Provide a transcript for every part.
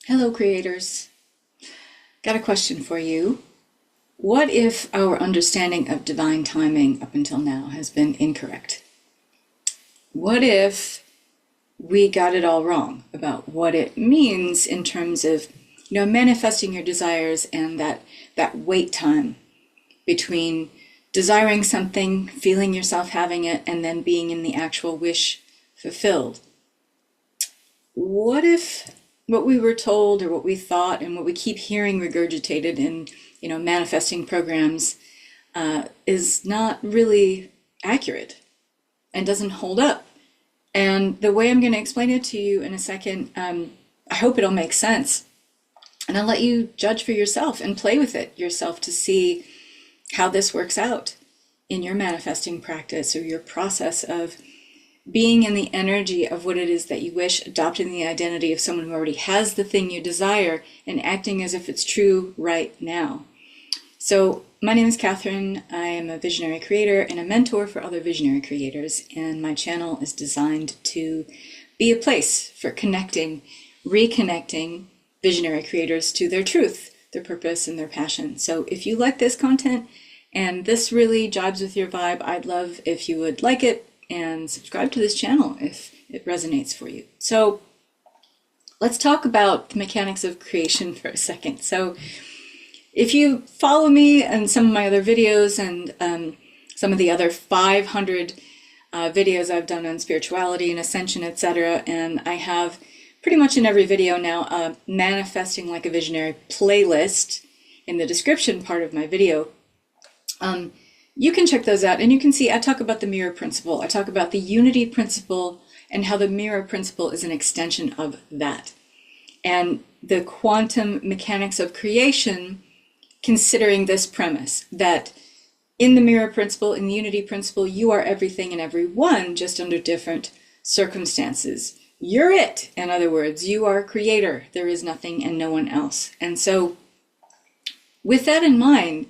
Hello, creators. Got a question for you. What if our understanding of divine timing up until now has been incorrect? What if we got it all wrong about what it means in terms of, manifesting your desires and that wait time between desiring something, feeling yourself having it, and then being in the actual wish fulfilled? What if what we were told or what we thought and what we keep hearing regurgitated in manifesting programs is not really accurate and doesn't hold up? And the way I'm going to explain it to you in a second, I hope it'll make sense. And I'll let you judge for yourself and play with it yourself to see how this works out in your manifesting practice or your process of being in the energy of what it is that you wish, adopting the identity of someone who already has the thing you desire, and acting as if it's true right now. So my name is Catherine. I am a visionary creator and a mentor for other visionary creators, and my channel is designed to be a place for connecting, reconnecting visionary creators to their truth, their purpose, and their passion. So if you like this content and this really jibes with your vibe, I'd love if you would like it and subscribe to this channel if it resonates for you. So let's talk about the mechanics of creation for a second. So if you follow me and some of my other videos and some of the other 500 videos I've done on spirituality and ascension, etc., and I have pretty much in every video now a manifesting like a visionary playlist in the description part of my video. You can check those out and you can see I talk about the mirror principle. I talk about the unity principle and how the mirror principle is an extension of that. And the quantum mechanics of creation, considering this premise that in the mirror principle, in the unity principle, you are everything and everyone, just under different circumstances. You're it. In other words, you are creator. There is nothing and no one else. And so with that in mind,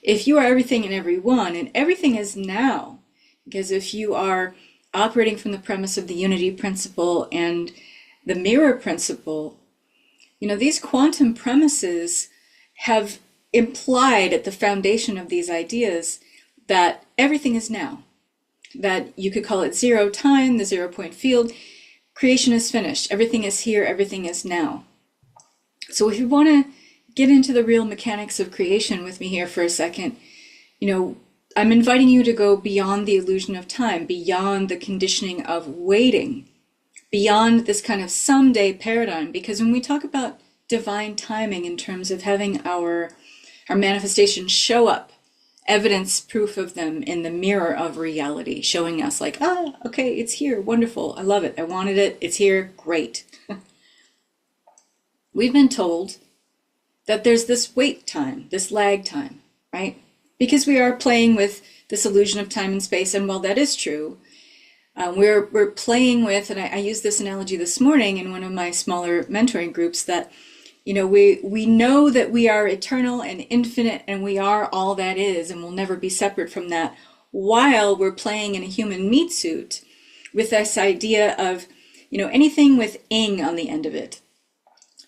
if you are everything and everyone, and everything is now, because if you are operating from the premise of the unity principle and the mirror principle, these quantum premises have implied at the foundation of these ideas that everything is now, that you could call it zero time, the 0 point field. Creation is finished. Everything is here. Everything is now. So if you want to get into the real mechanics of creation with me here for a second, I'm inviting you to go beyond the illusion of time, beyond the conditioning of waiting, beyond this kind of someday paradigm. Because when we talk about divine timing in terms of having our manifestations show up, evidence, proof of them in the mirror of reality, showing us like, okay, it's here, wonderful, I love it, I wanted it, it's here, great. We've been told that there's this wait time, this lag time, right? Because we are playing with this illusion of time and space, and while that is true, we're playing with, and I used this analogy this morning in one of my smaller mentoring groups, that we know that we are eternal and infinite, and we are all that is, and we'll never be separate from that, while we're playing in a human meat suit with this idea of, anything with ing on the end of it.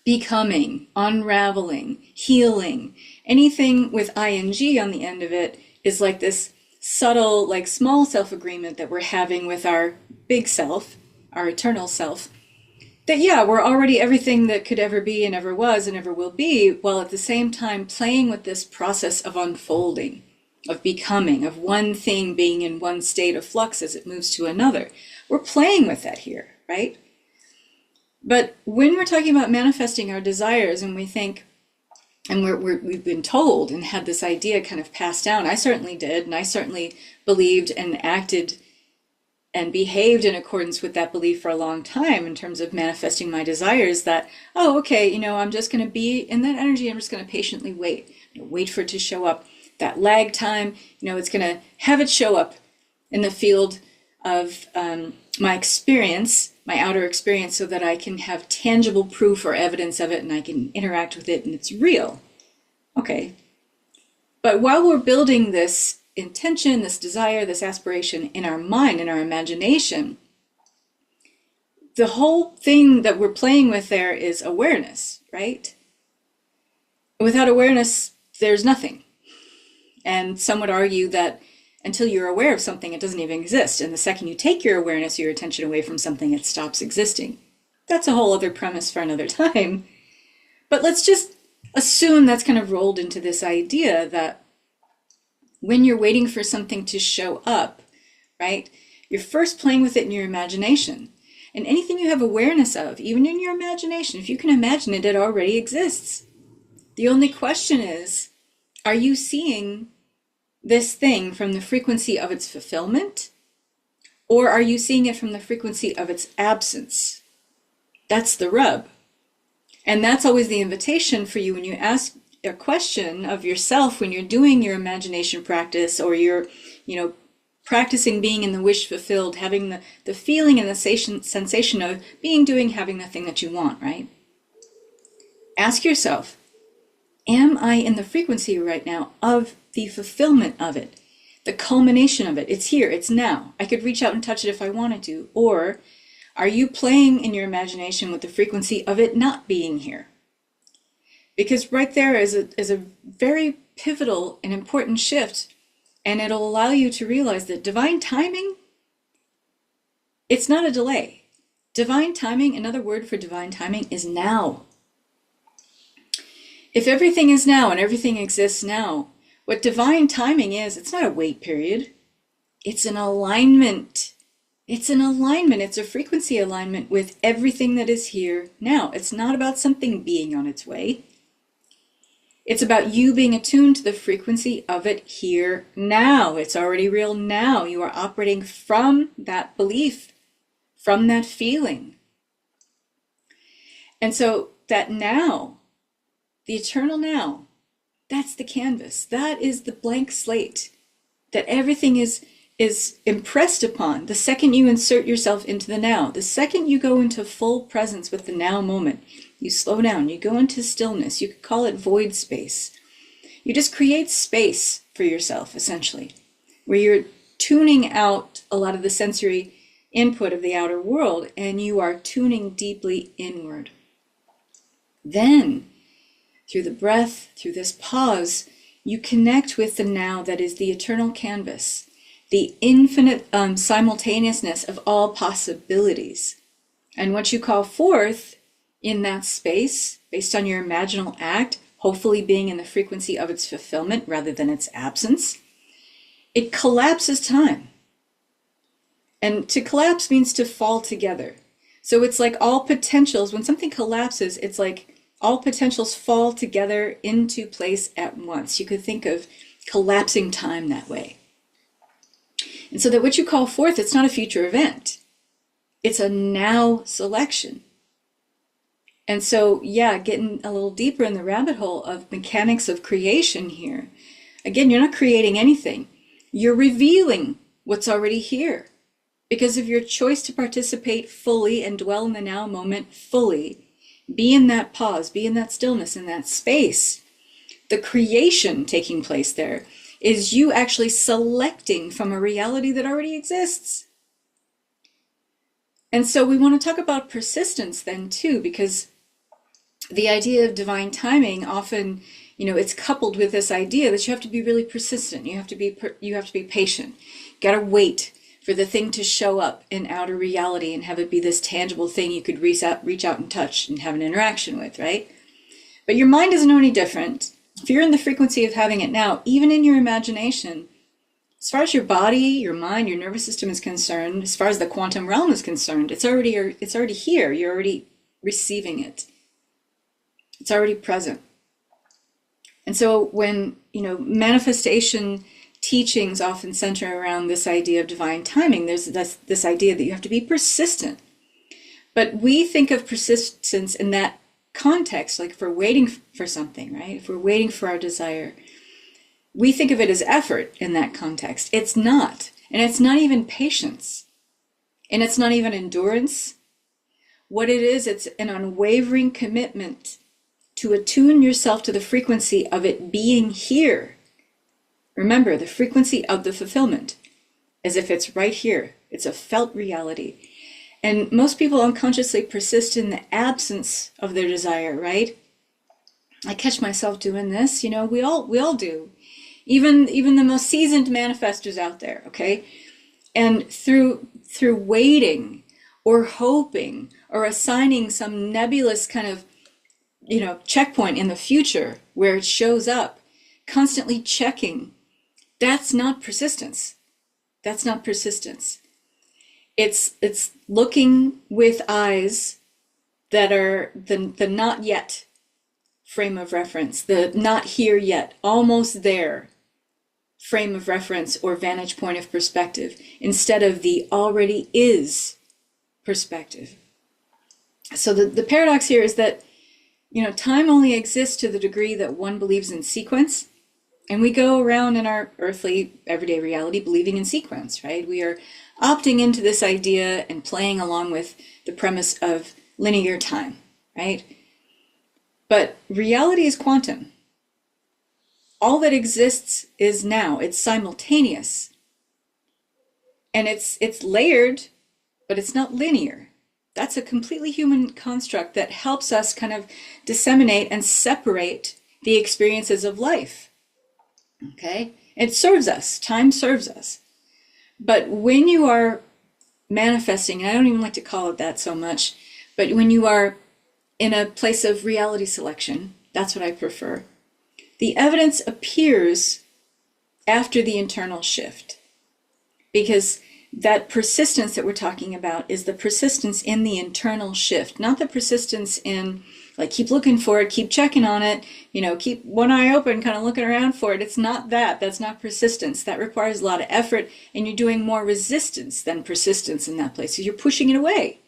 Becoming, unraveling, healing, anything with ing on the end of it is like this subtle, like small self-agreement that we're having with our big self, our eternal self, that we're already everything that could ever be and ever was and ever will be, while at the same time playing with this process of unfolding, of becoming, of one thing being in one state of flux as it moves to another. We're playing with that here, right? But when we're talking about manifesting our desires and we think, and we've been told and had this idea kind of passed down, I certainly did, and I certainly believed and acted and behaved in accordance with that belief for a long time in terms of manifesting my desires, that, okay, I'm just going to be in that energy, I'm just going to patiently wait for it to show up. That lag time, it's going to have it show up in the field of my experience, my outer experience, so that I can have tangible proof or evidence of it and I can interact with it and it's real. Okay. But while we're building this intention, this desire, this aspiration in our mind, in our imagination, the whole thing that we're playing with there is awareness, right? Without awareness, there's nothing. And some would argue that until you're aware of something, it doesn't even exist. And the second you take your awareness, your attention away from something, it stops existing. That's a whole other premise for another time. But let's just assume that's kind of rolled into this idea that when you're waiting for something to show up, right, you're first playing with it in your imagination. And anything you have awareness of, even in your imagination, if you can imagine it, it already exists. The only question is, are you seeing this thing from the frequency of its fulfillment, or are you seeing it from the frequency of its absence? That's the rub. And that's always the invitation for you when you ask a question of yourself when you're doing your imagination practice, or you're, practicing being in the wish fulfilled, having the feeling and the sensation of having the thing that you want, right? Ask yourself, am I in the frequency right now of the fulfillment of it, the culmination of it? It's here, it's now. I could reach out and touch it if I wanted to. Or are you playing in your imagination with the frequency of it not being here? Because right there is a very pivotal and important shift, and it'll allow you to realize that divine timing, it's not a delay. Divine timing, another word for divine timing, is now. If everything is now and everything exists now, what divine timing is, it's not a wait period. It's an alignment. It's an alignment. It's a frequency alignment with everything that is here now. It's not about something being on its way. It's about you being attuned to the frequency of it here now. It's already real now. You are operating from that belief, from that feeling. And so that now, the eternal now, that's the canvas. That is the blank slate that everything is impressed upon the second you insert yourself into the now. The second you go into full presence with the now moment, you slow down, you go into stillness. You could call it void space. You just create space for yourself, essentially, where you're tuning out a lot of the sensory input of the outer world, and you are tuning deeply inward. Then, through the breath, through this pause, you connect with the now that is the eternal canvas, the infinite simultaneousness of all possibilities. And what you call forth in that space, based on your imaginal act, hopefully being in the frequency of its fulfillment rather than its absence, it collapses time. And to collapse means to fall together. So it's like all potentials, when something collapses, it's like all potentials fall together into place at once. You could think of collapsing time that way. And so that what you call forth, it's not a future event. It's a now selection. And so, getting a little deeper in the rabbit hole of mechanics of creation here. Again, you're not creating anything. You're revealing what's already here. Because of your choice to participate fully and dwell in the now moment fully, be in that pause, be in that stillness, in that space. The creation taking place there is you actually selecting from a reality that already exists. And so we want to talk about persistence then too, because the idea of divine timing often, it's coupled with this idea that you have to be really persistent. You have to be patient. You got to wait for the thing to show up in outer reality and have it be this tangible thing you could reach out and touch and have an interaction with, right? But your mind doesn't know any different. If you're in the frequency of having it now, even in your imagination, as far as your body, your mind, your nervous system is concerned, as far as the quantum realm is concerned, it's already here. You're already receiving it. It's already present. And so when, manifestation teachings often center around this idea of divine timing, there's this idea that you have to be persistent. But we think of persistence in that context, like if we're waiting for something, right? If we're waiting for our desire, we think of it as effort in that context. It's not. And it's not even patience. And it's not even endurance. What it is, it's an unwavering commitment to attune yourself to the frequency of it being here. Remember, the frequency of the fulfillment, as if it's right here. It's a felt reality. And most people unconsciously persist in the absence of their desire, right? I catch myself doing this, we all do. Even the most seasoned manifestors out there, okay? And through waiting or hoping or assigning some nebulous kind of, checkpoint in the future where it shows up, constantly checking, that's not persistence. That's not persistence. It's looking with eyes that are the not yet frame of reference, the not here yet, almost there frame of reference or vantage point of perspective, instead of the already is perspective. So the paradox here is that, time only exists to the degree that one believes in sequence. And we go around in our earthly, everyday reality believing in sequence, right? We are opting into this idea and playing along with the premise of linear time, right? But reality is quantum. All that exists is now. It's simultaneous. And it's layered, but it's not linear. That's a completely human construct that helps us kind of disseminate and separate the experiences of life. Okay? It serves us. Time serves us. But when you are manifesting, and I don't even like to call it that so much, but when you are in a place of reality selection, that's what I prefer, the evidence appears after the internal shift. Because that persistence that we're talking about is the persistence in the internal shift, not the persistence in, like, keep looking for it, keep checking on it, keep one eye open, kind of looking around for it. It's not that. That's not persistence. That requires a lot of effort, and you're doing more resistance than persistence in that place. So you're pushing it away.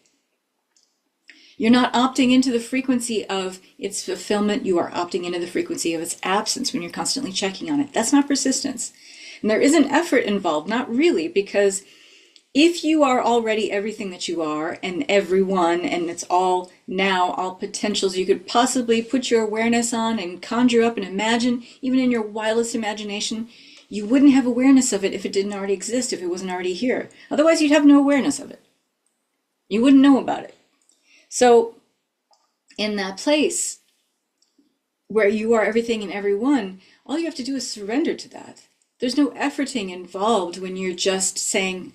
You're not opting into the frequency of its fulfillment. You are opting into the frequency of its absence when you're constantly checking on it. That's not persistence. And there is an effort involved, not really, because if you are already everything that you are and everyone, and it's all now, all potentials you could possibly put your awareness on and conjure up and imagine, even in your wildest imagination, you wouldn't have awareness of it if it didn't already exist, if it wasn't already here. Otherwise, you'd have no awareness of it. You wouldn't know about it. So in that place where you are everything and everyone, all you have to do is surrender to that. There's no efforting involved when you're just saying,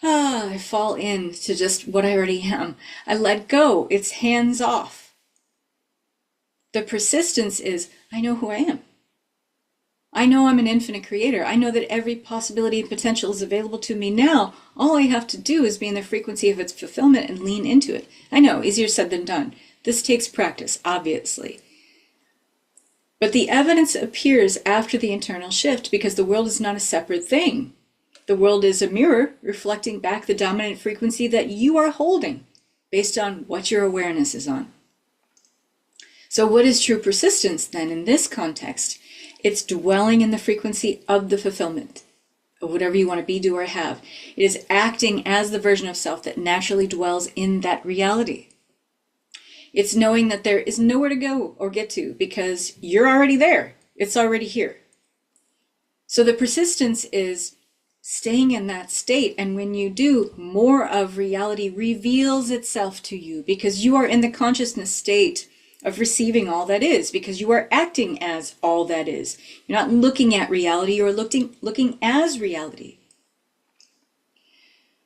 I fall into just what I already am. I let go. It's hands off. The persistence is, I know who I am. I know I'm an infinite creator. I know that every possibility and potential is available to me now. All I have to do is be in the frequency of its fulfillment and lean into it. I know, easier said than done. This takes practice, obviously. But the evidence appears after the internal shift because the world is not a separate thing. The world is a mirror reflecting back the dominant frequency that you are holding based on what your awareness is on. So what is true persistence then in this context? It's dwelling in the frequency of the fulfillment of whatever you want to be, do, or have. It is acting as the version of self that naturally dwells in that reality. It's knowing that there is nowhere to go or get to because you're already there. It's already here. So the persistence is staying in that state, and when you do, more of reality reveals itself to you because you are in the consciousness state of receiving all that is, because you are acting as all that is. You're not looking at reality, you're looking as reality.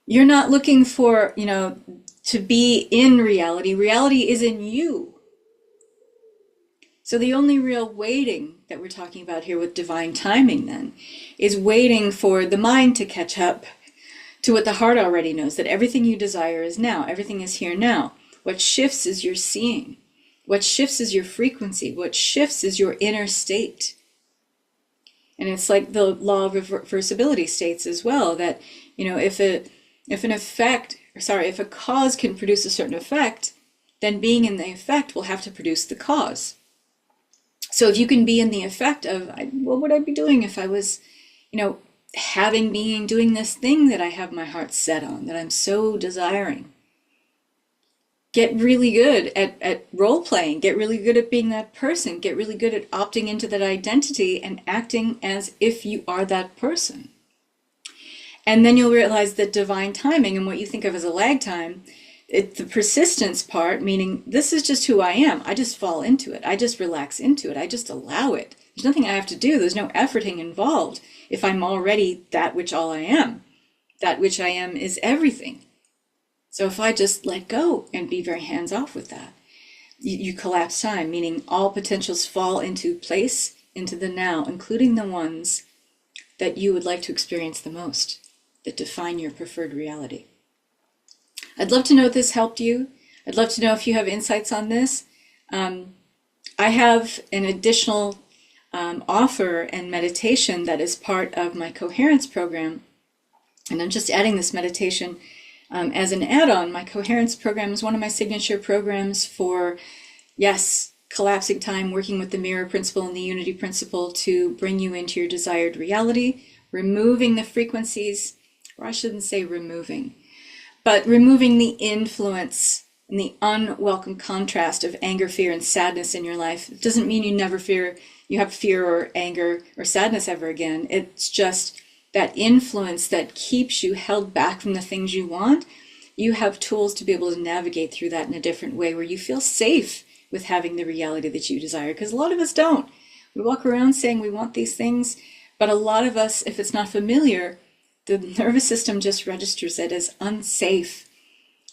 You're not looking for, to be in reality. Reality is in you. So the only real waiting that we're talking about here with divine timing then is waiting for the mind to catch up to what the heart already knows, that everything you desire is now, everything is here now. What shifts is your seeing. What shifts is your frequency. What shifts is your inner state. And it's like the law of reversibility states as well, that, if a cause can produce a certain effect, then being in the effect will have to produce the cause. So if you can be in the effect of, what would I be doing if I was, doing this thing that I have my heart set on, that I'm so desiring. Get really good at role-playing. Get really good at being that person. Get really good at opting into that identity and acting as if you are that person. And then you'll realize that divine timing and what you think of as a lag time The persistence part, meaning this is just who I am. I just fall into it. I just relax into it. I just allow it. There's nothing I have to do. There's no efforting involved if I'm already that which all I am. That which I am is everything. So if I just let go and be very hands off with that, you collapse time, meaning all potentials fall into place, into the now, including the ones that you would like to experience the most, that define your preferred reality. I'd love to know if this helped you. I'd love to know if you have insights on this. I have an additional offer and meditation that is part of my coherence program. And I'm just adding this meditation as an add-on. My coherence program is one of my signature programs for, yes, collapsing time, working with the mirror principle and the unity principle to bring you into your desired reality, removing the frequencies, or I shouldn't say removing, but removing the influence and the unwelcome contrast of anger, fear, and sadness in your life. It doesn't mean you have fear or anger or sadness ever again. It's just that influence that keeps you held back from the things you want. You have tools to be able to navigate through that in a different way where you feel safe with having the reality that you desire. Because a lot of us don't. We walk around saying we want these things, but a lot of us, if it's not familiar, the nervous system just registers it as unsafe.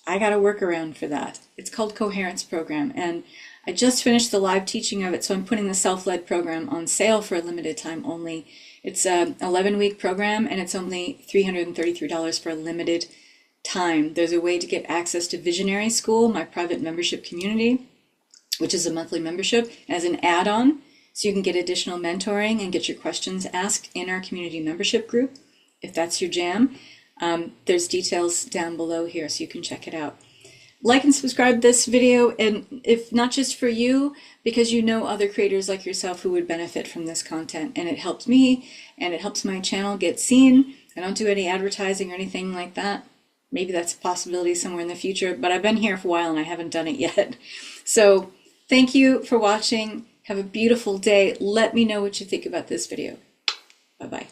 I got a workaround for that. It's called Coherence Program, and I just finished the live teaching of it, so I'm putting the self-led program on sale for a limited time only. It's an 11-week program, and it's only $333 for a limited time. There's a way to get access to Visionary School, my private membership community, which is a monthly membership, as an add-on, so you can get additional mentoring and get your questions asked in our community membership group, if that's your jam. There's details down below here, so you can check it out. Like and subscribe this video, and if not just for you, because you know other creators like yourself who would benefit from this content, and it helps me, and it helps my channel get seen. I don't do any advertising or anything like that. Maybe that's a possibility somewhere in the future, but I've been here for a while and I haven't done it yet. So thank you for watching. Have a beautiful day. Let me know what you think about this video. Bye-bye.